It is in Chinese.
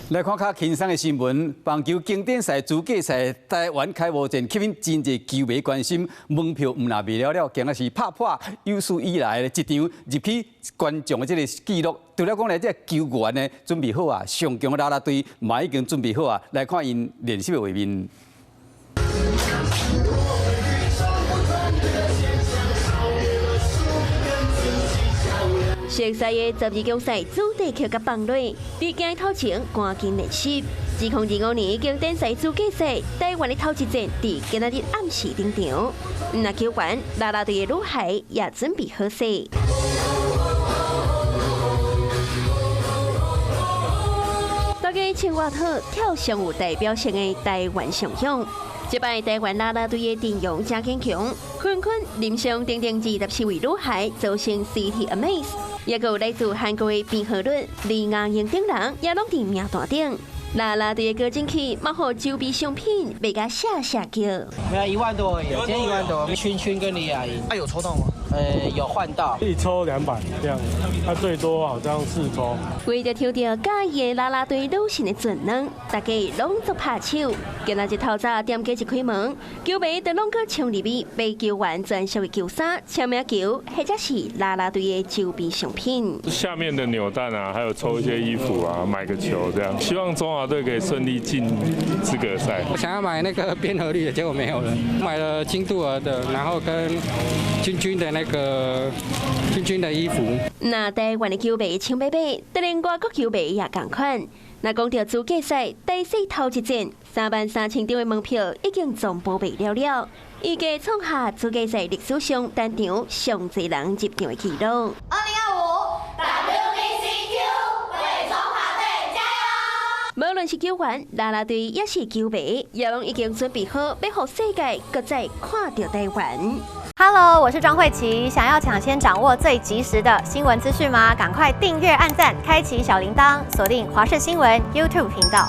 来看较轻松的新闻，棒球经典赛资格赛台湾开幕战吸引真侪球迷关心，门票唔那卖了，今仔是拍破有史以来的一场入去观众的这个纪录。除了讲来，这球员呢准备好啊，上强的啦啦队嘛已经准备好啊，来看因练习的画面。 熟悉的12强赛主题曲甲放落，伫今头前赶紧练习。2025年经典赛资格赛，台湾的头一战伫今仔日暗时登场。那球员啦啦队的女孩也准备好势。大家穿外套跳上有代表性的台湾上向。 这摆台湾啦啦队的阵容真坚强，坤坤、林湘等等24位女孩组成 City Amaze， 也有来自韩国的卞和伦、李雅莹等人也拢伫名单顶。啦啦队的歌进去，马好周边商品卖甲下叫。没有1万多而已，今天1万多。圈跟李雅莹，有抽到吗？有换到，一抽200这样，他最多好像4抽。为着抽到嘉义啦啦队女神的尊能，大家拢做拍手。今仔日透早点几一开门，球迷就拢去冲入去买球员专属的球衫、签名球，或者是啦啦队的周边商品。下面的扭蛋啊，还有抽一些衣服啊，买个球这样。希望中华队可以顺利进资格赛。我想要买那个边河绿的，结果没有了，买了金杜尔的，然后跟君的那个君的衣服。那台湾的球迷抢买买，当然外国球迷也同款。那讲到资格赛第4头一战，33000张的门票已经全部卖了，预计创下资格赛历史上单场上侪人入场的纪录。2025 WBCQ 为中华队加油！无论是球员、啦啦队，也是球迷，也拢已经准备好，要让世界搁再看到台湾。 Hello， 我是庄慧琪。想要抢先掌握最及时的新闻资讯吗？赶快订阅、按赞、开启小铃铛，锁定华视新闻 YouTube 频道。